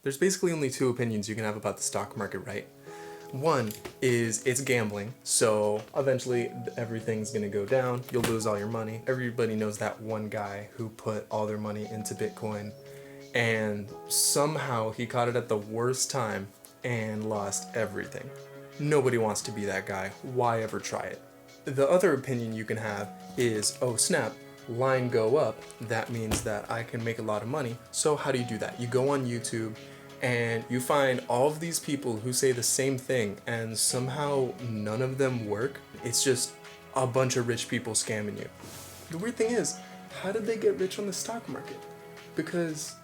There's basically only two opinions you can have about the stock market, right? One is it's gambling, so eventually everything's gonna go down, you'll lose all your money. Everybody knows that one guy who put all their money into Bitcoin and somehow he caught it at the worst time and lost everything. Nobody wants to be that guy. Why ever try it? The other opinion you can have is, oh snap, line go up, that means that I can make a lot of money. So how do you do that? You go on YouTube and you find all of these people who say the same thing and somehow none of them work. It's just a bunch of rich people scamming you. The weird thing is, how did they get rich on the stock market? Because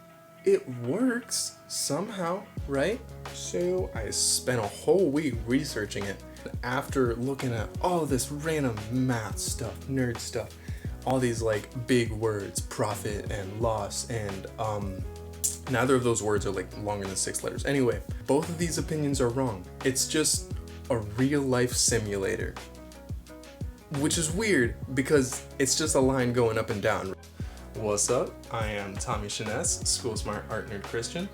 it works somehow, right? So I spent a whole week researching it. After looking at all this random math stuff, nerd stuff, all these like big words, profit and loss, and neither of those words are like longer than 6 letters. Anyway, both of these opinions are wrong. It's just a real life simulator, which is weird because it's just a line going up and down. What's up? I am Tommy Shiness, School Smart Art Nerd Christian,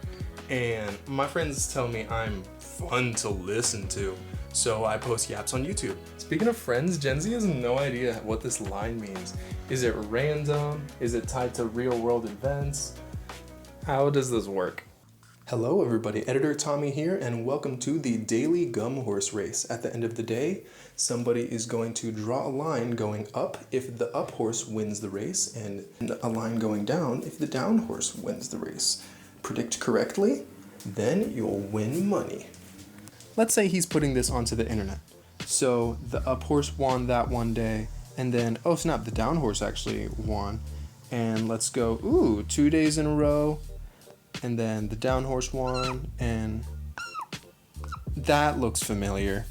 and my friends tell me I'm fun to listen to, so I post yaps on YouTube. Speaking of friends, Gen Z has no idea what this line means. Is it random? Is it tied to real world events? How does this work? Hello everybody, Editor Tommy here, and welcome to the Daily Gum Horse Race. At the end of the day, somebody is going to draw a line going up if the up horse wins the race, and a line going down if the down horse wins the race. Predict correctly, then you'll win money. Let's say he's putting this onto the internet. So the up horse won that one day, and then, oh snap, the down horse actually won. And let's go, 2 days in a row. And then the down horse won, and that looks familiar.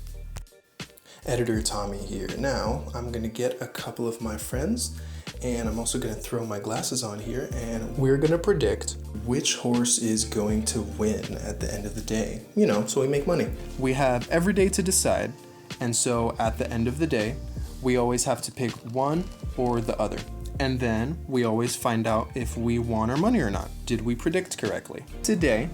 Editor Tommy here. Now, I'm gonna get a couple of my friends, and I'm also gonna throw my glasses on here, and we're gonna predict which horse is going to win at the end of the day. You know, so we make money. We have every day to decide, and so at the end of the day, we always have to pick one or the other. And then we always find out if we won our money or not. Did we predict correctly? Today,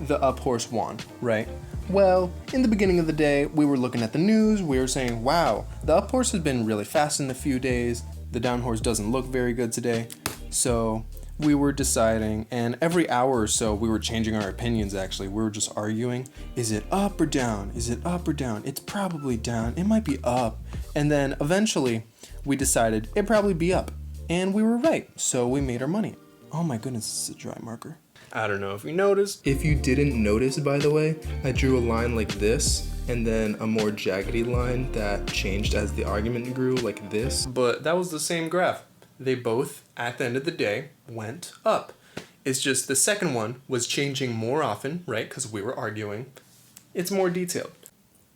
the up horse won, right? Well, in the beginning of the day, we were looking at the news, we were saying, wow, the up horse has been really fast in a few days, the down horse doesn't look very good today. So we were deciding, and every hour or so, we were changing our opinions actually. We were just arguing, is it up or down? Is it up or down? It's probably down, it might be up. And then eventually, we decided it'd probably be up, and we were right, so we made our money. Oh my goodness, this is a dry marker. I don't know if you noticed. If you didn't notice, by the way, I drew a line like this, and then a more jaggedy line that changed as the argument grew, like this. But that was the same graph. They both, at the end of the day, went up. It's just the second one was changing more often, right, because we were arguing. It's more detailed.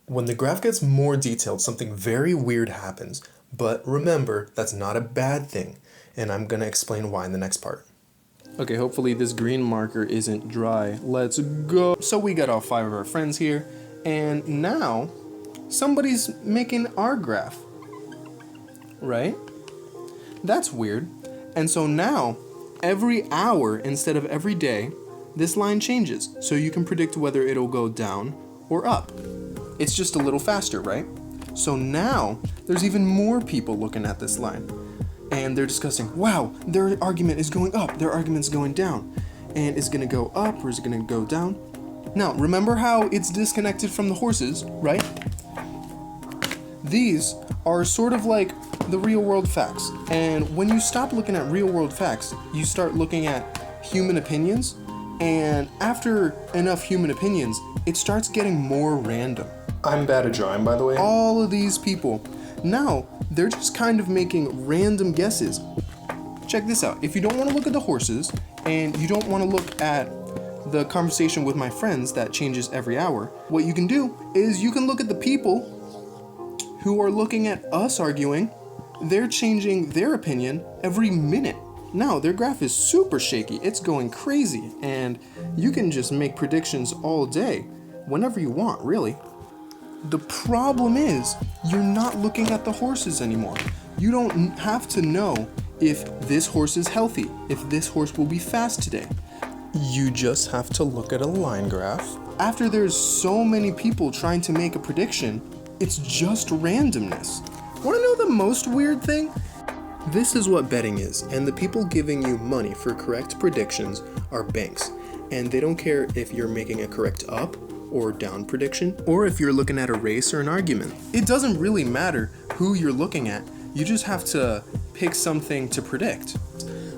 When the graph gets more detailed, something very weird happens. But remember, that's not a bad thing, and I'm gonna explain why in the next part. Okay, hopefully this green marker isn't dry. Let's go. So we got all 5 of our friends here, and now somebody's making our graph, right? That's weird. And so now, every hour instead of every day, this line changes, so you can predict whether it'll go down or up. It's just a little faster, right? So now, there's even more people looking at this line, and they're discussing, wow, their argument is going up, their argument's going down, and is it gonna go up or is it gonna go down? Now, remember how it's disconnected from the horses, right? These are sort of like the real world facts, and when you stop looking at real world facts, you start looking at human opinions, and after enough human opinions, it starts getting more random. I'm bad at drawing, by the way. All of these people, now they're just kind of making random guesses. Check this out. If you don't want to look at the horses and you don't want to look at the conversation with my friends that changes every hour, what you can do is you can look at the people who are looking at us arguing. They're changing their opinion every minute. Now their graph is super shaky. It's going crazy, and you can just make predictions all day, whenever you want, really. The problem is, you're not looking at the horses anymore. You don't have to know if this horse is healthy, if this horse will be fast today. You just have to look at a line graph. After there's so many people trying to make a prediction, it's just randomness. Want to know the most weird thing? This is what betting is, and the people giving you money for correct predictions are banks. And they don't care if you're making a correct up or down prediction, or if you're looking at a race or an argument. It doesn't really matter who you're looking at, you just have to pick something to predict.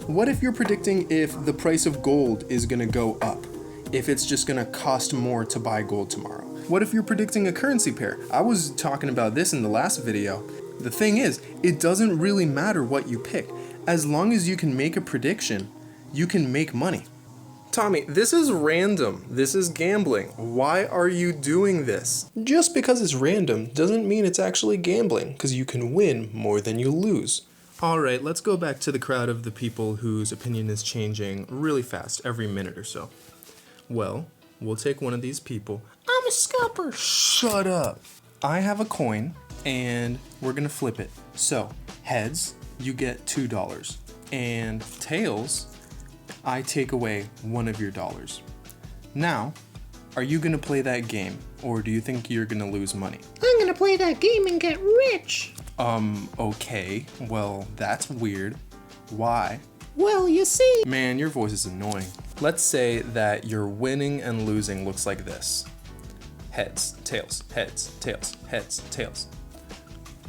What if you're predicting if the price of gold is gonna go up? If it's just gonna cost more to buy gold tomorrow? What if you're predicting a currency pair? I was talking about this in the last video. The thing is, it doesn't really matter what you pick. As long as you can make a prediction, you can make money. Tommy, this is random. This is gambling. Why are you doing this? Just because it's random doesn't mean it's actually gambling, because you can win more than you lose. Alright, let's go back to the crowd of the people whose opinion is changing really fast, every minute or so. Well, we'll take one of these people. I'm a scalper. Shut up. I have a coin, and we're gonna flip it. So, heads, you get $2. And tails, I take away one of your dollars. Now, are you gonna play that game, or do you think you're gonna lose money? I'm gonna play that game and get rich. Okay. Well, that's weird. Why? Well, you see. Man, your voice is annoying. Let's say that your winning and losing looks like this. Heads, tails, heads, tails, heads, tails.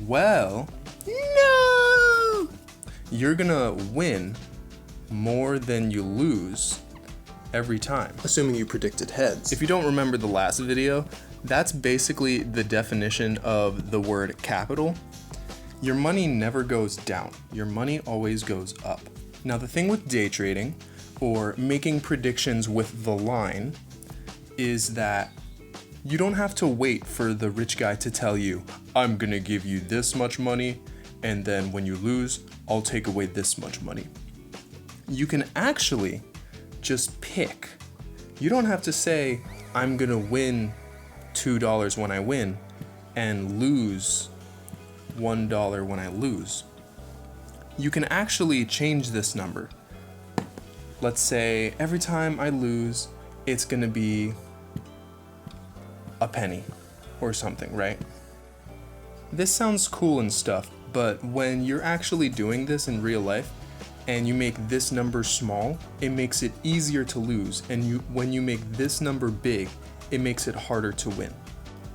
Well, No! you're gonna win more than you lose every time. Assuming you predicted heads. If you don't remember the last video, that's basically the definition of the word capital. Your money never goes down. Your money always goes up. Now the thing with day trading, or making predictions with the line, is that you don't have to wait for the rich guy to tell you, I'm gonna give you this much money, and then when you lose, I'll take away this much money. You can actually just pick. You don't have to say, I'm gonna win $2 when I win, and lose $1 when I lose. You can actually change this number. Let's say every time I lose, it's gonna be a penny or something, right? This sounds cool and stuff, but when you're actually doing this in real life and you make this number small, it makes it easier to lose, and when you make this number big, it makes it harder to win.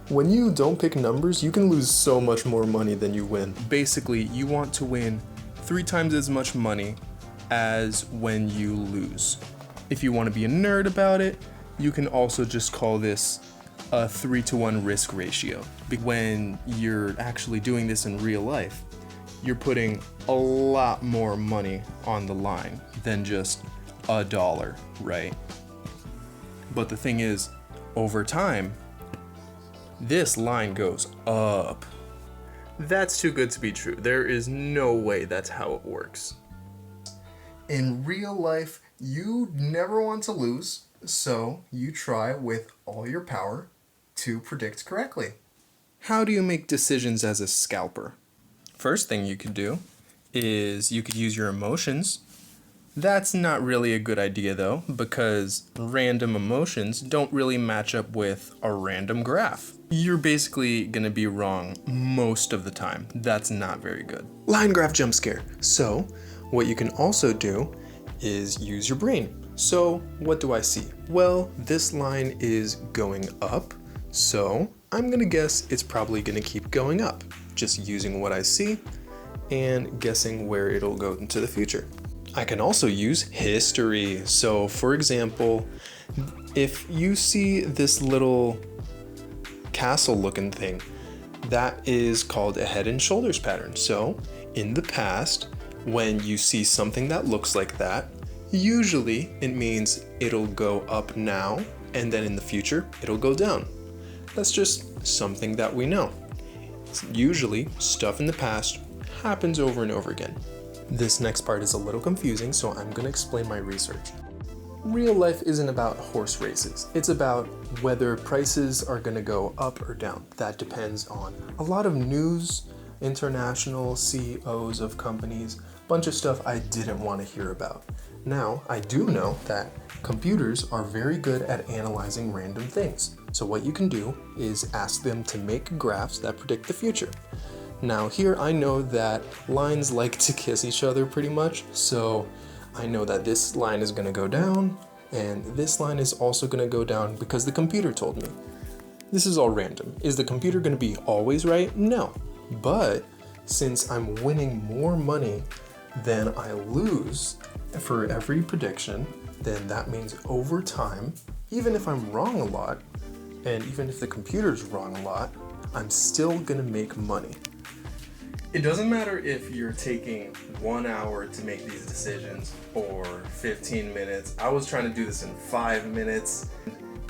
When you don't pick numbers, you can lose so much more money than you win. Basically, you want to win 3 times as much money as when you lose. If you want to be a nerd about it, you can also just call this a 3-to-1 risk ratio. When you're actually doing this in real life, you're putting a lot more money on the line than just $1, right? But the thing is, over time, this line goes up. That's too good to be true. There is no way that's how it works. In real life, you never want to lose, so you try with all your power to predict correctly. How do you make decisions as a scalper? First thing you could do is you could use your emotions. That's not really a good idea though, because random emotions don't really match up with a random graph. You're basically gonna be wrong most of the time. That's not very good. Line graph jump scare. So, what you can also do is use your brain. So, what do I see? Well, this line is going up, so I'm gonna guess it's probably gonna keep going up. Just using what I see and guessing where it'll go into the future. I can also use history. So for example, if you see this little castle looking thing, that is called a head and shoulders pattern. So in the past, when you see something that looks like that, usually it means it'll go up now, and then in the future, it'll go down. That's just something that we know. Usually, stuff in the past happens over and over again. This next part is a little confusing, so I'm gonna explain my research. Real life isn't about horse races. It's about whether prices are gonna go up or down. That depends on a lot of news, international CEOs of companies, bunch of stuff I didn't want to hear about. Now, I do know that computers are very good at analyzing random things. So what you can do is ask them to make graphs that predict the future. Now here I know that lines like to kiss each other pretty much, so I know that this line is going to go down, and this line is also going to go down because the computer told me. This is all random. Is the computer going to be always right? No. But since I'm winning more money than I lose for every prediction, then that means over time, even if I'm wrong a lot, and even if the computer's wrong a lot, I'm still gonna make money. It doesn't matter if you're taking 1 hour to make these decisions or 15 minutes. I was trying to do this in 5 minutes.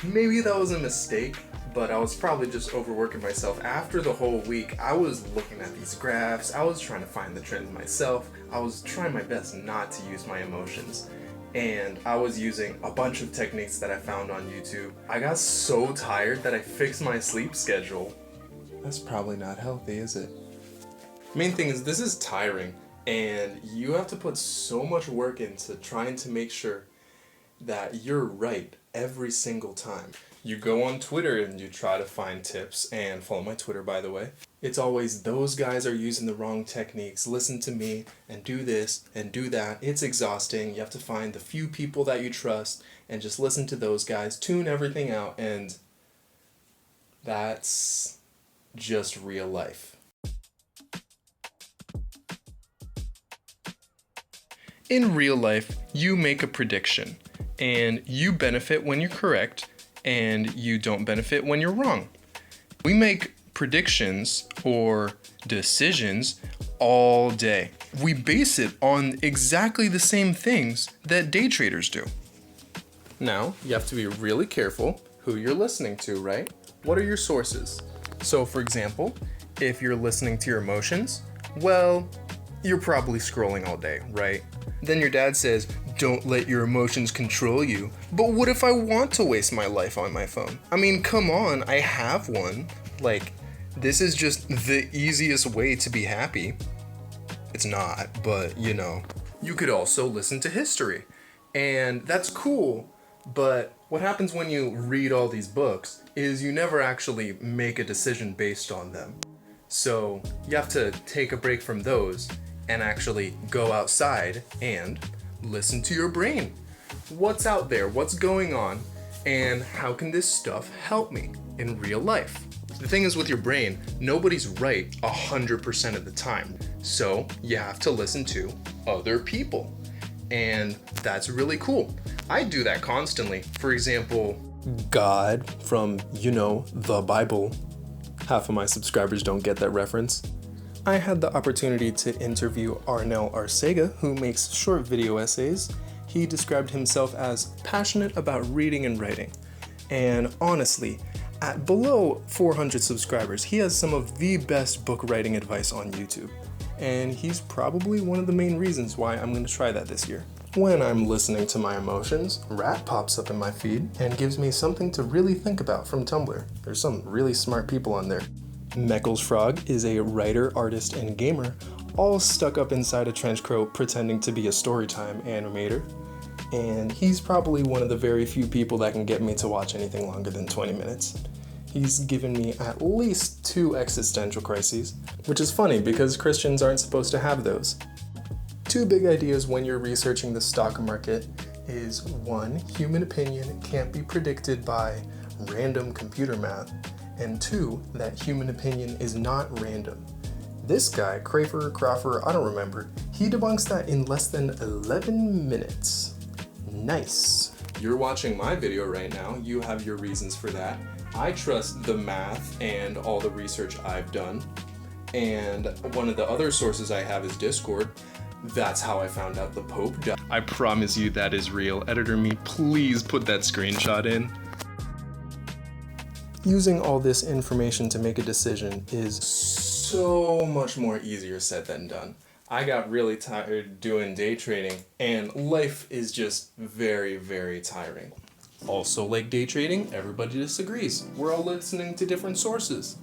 Maybe that was a mistake, but I was probably just overworking myself. After the whole week, I was looking at these graphs. I was trying to find the trends myself. I was trying my best not to use my emotions. And I was using a bunch of techniques that I found on YouTube. I got so tired that I fixed my sleep schedule. That's probably not healthy, is it? Main thing is, this is tiring, and you have to put so much work into trying to make sure that you're right every single time. You go on Twitter and you try to find tips, and follow my Twitter, by the way. It's always, those guys are using the wrong techniques, listen to me, and do this, and do that. It's exhausting. You have to find the few people that you trust, and just listen to those guys, tune everything out, and that's just real life. In real life, you make a prediction, and you benefit when you're correct, and you don't benefit when you're wrong. We make predictions or decisions all day. We base it on exactly the same things that day traders do. Now, you have to be really careful who you're listening to, right? What are your sources? So, for example, if you're listening to your emotions, well, you're probably scrolling all day, right? Then your dad says, don't let your emotions control you. But what if I want to waste my life on my phone? I mean, come on, I have one. Like, this is just the easiest way to be happy. It's not, but you know. You could also listen to history, and that's cool, but what happens when you read all these books is you never actually make a decision based on them. So you have to take a break from those and actually go outside and listen to your brain. What's out there? What's going on? And how can this stuff help me in real life? The thing is, with your brain, nobody's right 100% of the time. So you have to listen to other people. And that's really cool. I do that constantly. For example, God from, the Bible. Half of my subscribers don't get that reference. I had the opportunity to interview Arnel Arcega, who makes short video essays. He described himself as passionate about reading and writing. And honestly, at below 400 subscribers, he has some of the best book writing advice on YouTube. And he's probably one of the main reasons why I'm going to try that this year. When I'm listening to my emotions, Rat pops up in my feed and gives me something to really think about from Tumblr. There's some really smart people on there. Meckles Frog is a writer, artist, and gamer, all stuck up inside a trench coat pretending to be a storytime animator. And he's probably one of the very few people that can get me to watch anything longer than 20 minutes. He's given me at least 2 existential crises, which is funny because Christians aren't supposed to have those. 2 big ideas when you're researching the stock market is 1, human opinion can't be predicted by random computer math, and 2, that human opinion is not random. This guy, Crawford, I don't remember, he debunks that in less than 11 minutes. Nice. You're watching my video right now, you have your reasons for that. I trust the math and all the research I've done. And one of the other sources I have is Discord. That's how I found out the Pope died. I promise you that is real. Editor me, please put that screenshot in. Using all this information to make a decision is so much more easier said than done. I got really tired doing day trading, and life is just very, very tiring. Also, like day trading, everybody disagrees. We're all listening to different sources.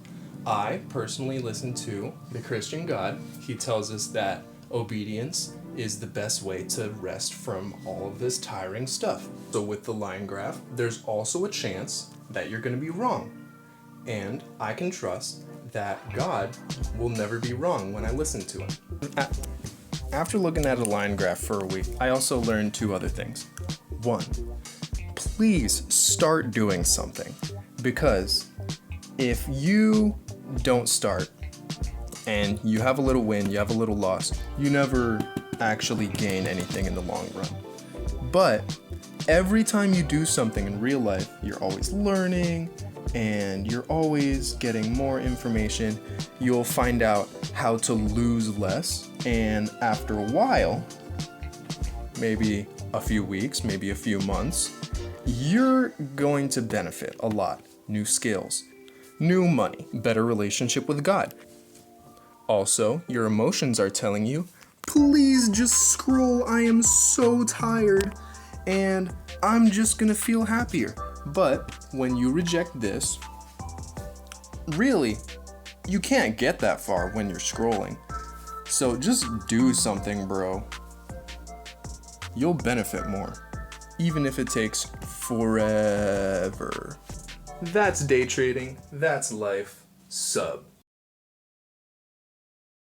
I personally listen to the Christian God. He tells us that obedience is the best way to rest from all of this tiring stuff. So with the line graph, there's also a chance that you're going to be wrong. And I can trust that God will never be wrong when I listen to him. After looking at a line graph for a week, I also learned 2 other things. 1, please start doing something, because if you don't start and you have a little win, you have a little loss, you never actually gain anything in the long run. But every time you do something in real life, you're always learning and you're always getting more information. You'll find out how to lose less, and after a while, maybe a few weeks, maybe a few months, you're going to benefit a lot. New skills, new money, better relationship with God. Also, your emotions are telling you, please just scroll, I am so tired, and I'm just gonna feel happier. But when you reject this, really, you can't get that far when you're scrolling. So just do something, bro. You'll benefit more, even if it takes forever. That's day trading, that's life, sub.